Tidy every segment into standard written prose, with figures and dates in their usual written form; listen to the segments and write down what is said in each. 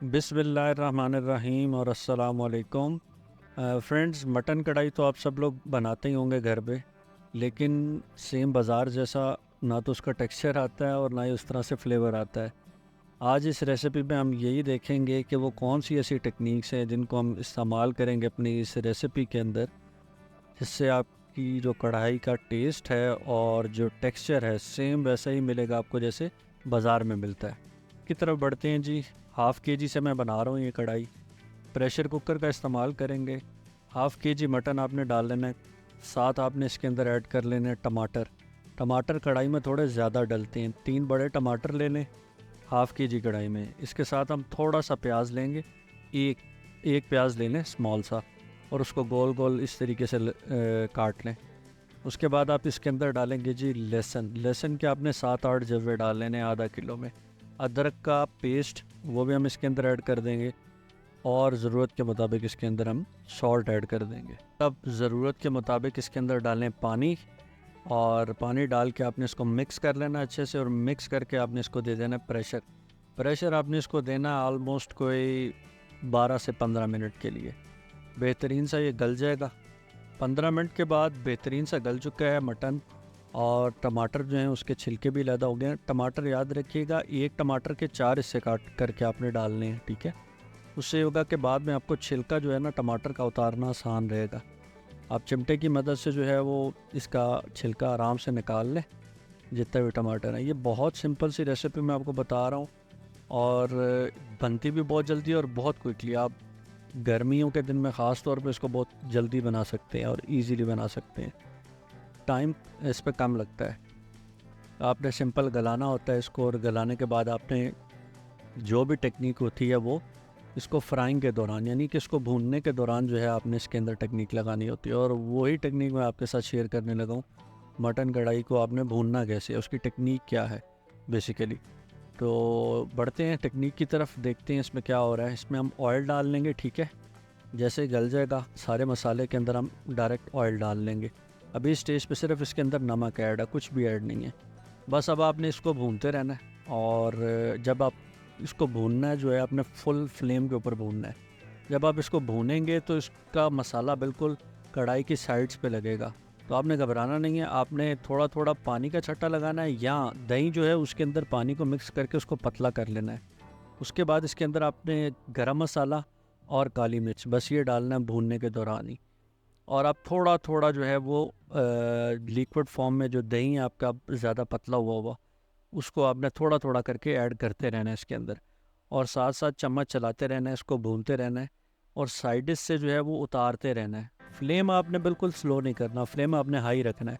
बिस्मिल्लाहिर्रहमानिर्रहीम और अस्सलाम वालेकुम। फ्रेंड्स, मटन कढ़ाई तो आप सब लोग बनाते ही होंगे घर पे, लेकिन सेम बाज़ार जैसा ना तो उसका टेक्सचर आता है और ना ही उस तरह से फ्लेवर आता है। आज इस रेसिपी में हम यही देखेंगे कि वो कौन सी ऐसी टेक्निक्स हैं जिनको हम इस्तेमाल करेंगे अपनी इस रेसिपी के अंदर, जिससे आपकी जो कढ़ाई का टेस्ट है और जो टेक्सचर है सेम वैसा ही मिलेगा आपको जैसे बाज़ार में मिलता है। की तरफ बढ़ते हैं जी। हाफ़ के जी से मैं बना रहा हूँ ये कढ़ाई। प्रेशर कुकर का इस्तेमाल करेंगे। हाफ़ के जी मटन आपने डाल लेना है, साथ आपने इसके अंदर ऐड कर लेने हैं टमाटर। टमाटर कढ़ाई में थोड़े ज़्यादा डलते हैं, 3 बड़े टमाटर ले लें हाफ़ के जी कढ़ाई में। इसके साथ हम थोड़ा सा प्याज लेंगे, एक एक प्याज ले लें स्मॉल सा, और उसको गोल गोल इस तरीके से काट लें। उसके बाद आप इसके अंदर डालेंगे जी लहसुन। लहसुन के आपने 7-8 जवे डाल लेने आधा किलो में। अदरक का पेस्ट वो भी हम इसके अंदर ऐड कर देंगे, और ज़रूरत के मुताबिक इसके अंदर हम सॉल्ट ऐड कर देंगे। अब ज़रूरत के मुताबिक इसके अंदर डालें पानी, और पानी डाल के आपने इसको मिक्स कर लेना अच्छे से, और मिक्स करके आपने इसको दे देना प्रेशर। प्रेशर आपने इसको देना ऑलमोस्ट कोई 12 से 15 मिनट के लिए। बेहतरीन सा ये गल जाएगा। 15 मिनट के बाद बेहतरीन सा गल चुका है मटन, और टमाटर जो हैं उसके छिलके भी अलग हो गए हैं। टमाटर याद रखिएगा, एक टमाटर के 4 हिस्से काट करके आपने डालने हैं, ठीक है। उससे होगा कि बाद में आपको छिलका जो है ना टमाटर का उतारना आसान रहेगा। आप चिमटे की मदद से जो है वो इसका छिलका आराम से निकाल लें जितना भी टमाटर है। ये बहुत सिंपल सी रेसिपी मैं आपको बता रहा हूँ, और बनती भी बहुत जल्दी और बहुत क्विकली। आप गर्मियों के दिन में ख़ास तौर पे इसको बहुत जल्दी बना सकते हैं और इजीली बना सकते हैं। टाइम इस पे कम लगता है। आपने सिंपल गलाना होता है इसको, और गलाने के बाद आपने जो भी टेक्निक होती है वो इसको फ्राइंग के दौरान, यानी कि इसको भूनने के दौरान जो है आपने इसके अंदर टेक्निक लगानी होती है। और वही टेक्निक मैं आपके साथ शेयर करने लगा हूँ। मटन कढ़ाई को आपने भूनना कैसे है, उसकी टेक्निक क्या है बेसिकली। तो बढ़ते हैं टेक्निक की तरफ, देखते हैं इसमें क्या हो रहा है। इसमें हम ऑयल डाल लेंगे, ठीक है। जैसे ही गल जाएगा सारे मसाले के अंदर हम डायरेक्ट ऑयल डाल लेंगे। अभी इस स्टेज पे सिर्फ इसके अंदर नमक ऐड है, कुछ भी ऐड नहीं है। बस अब आपने इसको भूनते रहना है, और जब आप इसको भूनना है जो है आपने फुल फ्लेम के ऊपर भूनना है। जब आप इसको भूनेंगे तो इसका मसाला बिल्कुल कढ़ाई की साइड्स पे लगेगा। तो आपने घबराना नहीं है, आपने थोड़ा थोड़ा पानी का छट्टा लगाना है, या दही जो है उसके अंदर पानी को मिक्स करके उसको पतला कर लेना है। उसके बाद इसके अंदर आपने गरम मसाला और काली मिर्च बस ये डालना है भूनने के दौरान ही। और आप थोड़ा थोड़ा जो है वो लिक्विड फॉर्म में जो दही है आपका ज़्यादा पतला हुआ हुआ, उसको आपने थोड़ा थोड़ा करके ऐड करते रहना है इसके अंदर, और साथ साथ चम्मच चलाते रहना है, इसको भूनते रहना है, और साइडिस से जो है वो उतारते रहना है। फ्लेम आपने बिल्कुल स्लो नहीं करना, फ्लेम आपने हाई रखना है।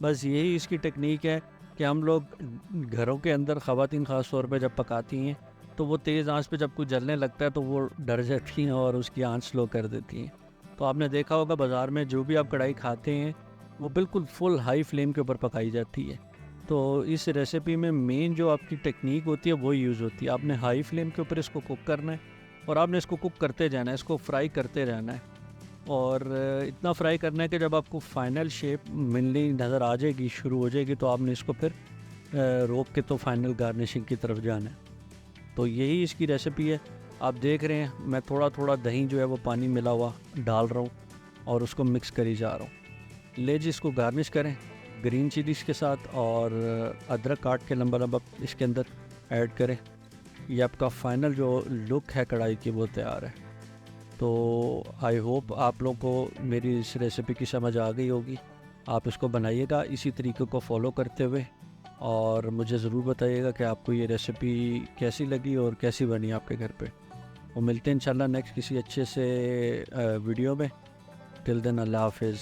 बस यही इसकी टेक्निक है कि हम लोग घरों के अंदर ख़वातीन ख़ास तौर पे जब पकाती हैं तो वो तेज़ आंच पे जब कुछ जलने लगता है तो वो डर जाती हैं और उसकी आंच स्लो कर देती हैं। तो आपने देखा होगा बाज़ार में जो भी आप कढ़ाई खाते हैं वो बिल्कुल फुल हाई फ्लेम के ऊपर पकाई जाती है। तो इस रेसिपी में मेन जो आपकी टेक्निक होती है वो यूज़ होती है। आपने हाई फ्लेम के ऊपर इसको कुक करना है, और आपने इसको कुक करते जाना है, इसको फ्राई करते रहना है। और इतना फ्राई करना है कि जब आपको फाइनल शेप मिलनी नज़र आ जाएगी, शुरू हो जाएगी, तो आपने इसको फिर रोक के तो फाइनल गार्निशिंग की तरफ जाना है। तो यही इसकी रेसिपी है। आप देख रहे हैं मैं थोड़ा थोड़ा दही जो है वो पानी मिला हुआ डाल रहा हूँ, और उसको मिक्स करी जा रहा हूँ। ले जी इसको गार्निश करें ग्रीन चिलीज़ के साथ, और अदरक काट के लंबा लंबा इसके अंदर ऐड करें। ये आपका फाइनल जो लुक है कढ़ाई की वो तैयार है। तो आई होप आप लोगों को मेरी इस रेसिपी की समझ आ गई होगी। आप इसको बनाइएगा इसी तरीके को फॉलो करते हुए, और मुझे ज़रूर बताइएगा कि आपको ये रेसिपी कैसी लगी और कैसी बनी आपके घर पे। वो मिलते हैं इंशाल्लाह नेक्स्ट किसी अच्छे से वीडियो में। टिल देन अल्लाह हाफिज़।